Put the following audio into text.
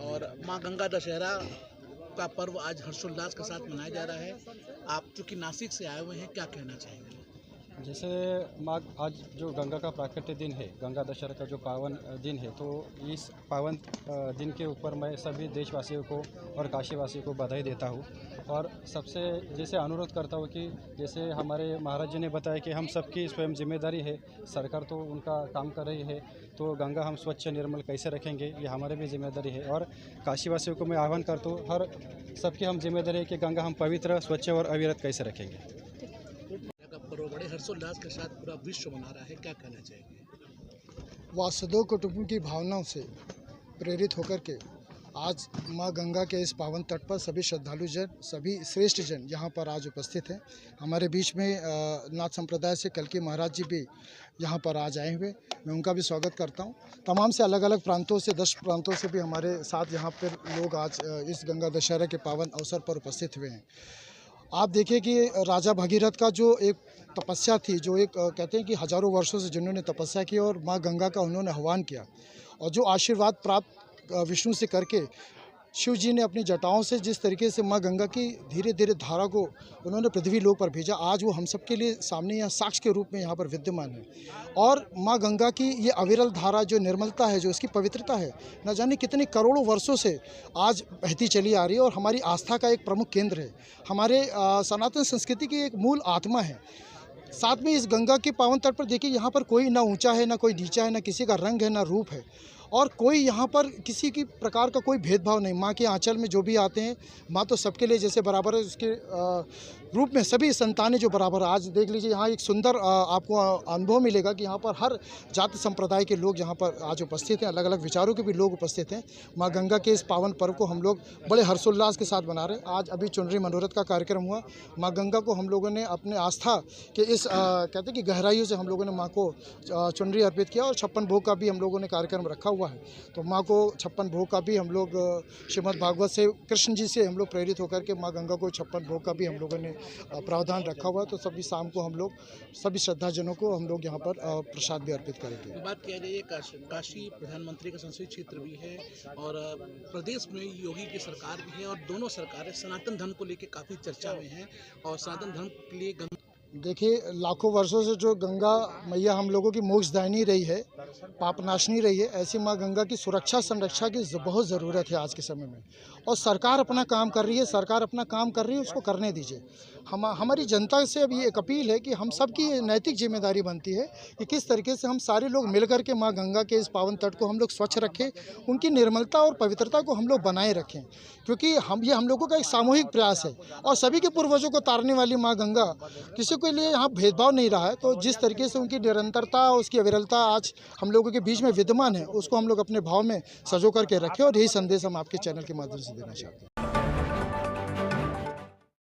और माँ गंगा दशहरा का पर्व आज हर्षोल्लास के साथ मनाया जा रहा है। आप चूँकि नासिक से आए हुए हैं, क्या कहना चाहेंगे? जैसे माँ आज जो गंगा का प्राकट्य दिन है, गंगा दशहरा का जो पावन दिन है, तो इस पावन दिन के ऊपर मैं सभी देशवासियों को और काशीवासियों को बधाई देता हूँ। और सबसे जैसे अनुरोध करता हूँ कि जैसे हमारे महाराज जी ने बताया कि हम सबकी स्वयं जिम्मेदारी है, सरकार तो उनका काम कर रही है, तो गंगा हम स्वच्छ निर्मल कैसे रखेंगे ये हमारे भी जिम्मेदारी है। और काशीवासियों को मैं आह्वान करता हूँ, हर सबकी हम जिम्मेदारी है कि गंगा हम पवित्र, स्वच्छ और अविरत कैसे रखेंगे। पर्व बड़े हर्षोल्लास के साथ पूरा विश्व मना रहा है, क्या कहना चाहेंगे? वासुदेव कुटुंब की भावनाओं से प्रेरित होकर के आज माँ गंगा के इस पावन तट पर सभी श्रद्धालु जन, सभी श्रेष्ठ जन यहाँ पर आज उपस्थित हैं। हमारे बीच में नाथ संप्रदाय से कलकी महाराज जी भी यहाँ पर आज आए हुए, मैं उनका भी स्वागत करता हूँ। तमाम से अलग अलग प्रांतों से 10 प्रांतों से भी हमारे साथ यहाँ पर लोग आज इस गंगा दशहरा के पावन अवसर पर उपस्थित हुए हैं। आप देखिए कि राजा भगीरथ का जो एक तपस्या थी, जो एक कहते हैं कि हजारों वर्षों से जिन्होंने तपस्या की और माँ गंगा का उन्होंने आह्वान किया और जो आशीर्वाद प्राप्त विष्णु से करके शिव जी ने अपनी जटाओं से जिस तरीके से माँ गंगा की धीरे धीरे धारा को उन्होंने पृथ्वी लोक पर भेजा, आज वो हम सब के लिए सामने यहाँ साक्ष्य के रूप में यहाँ पर विद्यमान है। और माँ गंगा की ये अविरल धारा, जो निर्मलता है, जो इसकी पवित्रता है, न जाने कितने करोड़ों वर्षों से आज बहती चली आ रही है और हमारी आस्था का एक प्रमुख केंद्र है, हमारे सनातन संस्कृति की एक मूल आत्मा है। साथ में इस गंगा के पावन तट पर देखिए, यहाँ पर कोई ना ऊंचा है, ना कोई नीचा है, ना किसी का रंग है, ना रूप है, और कोई यहाँ पर किसी की प्रकार का कोई भेदभाव नहीं। माँ के आंचल में जो भी आते हैं, माँ तो सबके लिए जैसे बराबर है, उसके रूप में सभी संतानें जो बराबर है। आज देख लीजिए, यहाँ एक सुंदर आपको अनुभव मिलेगा कि यहाँ पर हर जाति संप्रदाय के लोग यहाँ पर आज उपस्थित हैं, अलग अलग विचारों के भी लोग उपस्थित हैं। माँ गंगा के इस पावन पर्व को हम लोग बड़े हर्षोल्लास के साथ मना रहे हैं। आज अभी चुनरी मनोरथ का कार्यक्रम हुआ। माँ गंगा को हम लोगों ने अपने आस्था के इस कहते हैं कि गहराइयों से हम लोगों ने माँ को चुनरी अर्पित किया और 56 भोग का भी हम लोगों ने कार्यक्रम रखा हुआ है। तो माँ को 56 भोग का भी हम लोग श्रीमद् भागवत से, कृष्ण जी से हम लोग प्रेरित होकर के माँ गंगा को 56 भोग का भी हम लोगों ने प्रावधान रखा हुआ है। तो सभी शाम को हम लोग सभी श्रद्धाजनों को हम लोग यहाँ पर प्रसाद भी अर्पित करेंगे। बात किया जाए, काशी प्रधानमंत्री का संसदीय क्षेत्र भी है और प्रदेश में योगी की सरकार भी है और दोनों सरकारें सनातन धर्म को लेकर काफ़ी चर्चा में हैं और सनातन धर्म के लिए देखिए, लाखों वर्षों से जो गंगा मैया हम लोगों की मोक्षदायिनी रही है, पापनाशनी रही है, ऐसी माँ गंगा की सुरक्षा संरक्षा की बहुत ज़रूरत है आज के समय में। और सरकार अपना काम कर रही है, सरकार अपना काम कर रही है, उसको करने दीजिए। हमारी जनता से अब ये एक अपील है कि हम सबकी नैतिक जिम्मेदारी बनती है कि किस तरीके से हम सारे लोग मिलकर के माँ गंगा के इस पावन तट को हम लोग स्वच्छ रखें, उनकी निर्मलता और पवित्रता को हम लोग बनाए रखें, क्योंकि हम लोगों का एक सामूहिक प्रयास है। और सभी के पूर्वजों को तारने वाली माँ गंगा किसी के लिए यहाँ भेदभाव नहीं रहा है। तो जिस तरीके से उनकी निरंतरता, उसकी अविरलता आज हम लोगों के बीच में विद्यमान है, उसको हम लोग अपने भाव में सजो करके रखें। और यही संदेश हम आपके चैनल के माध्यम से देना चाहते हैं।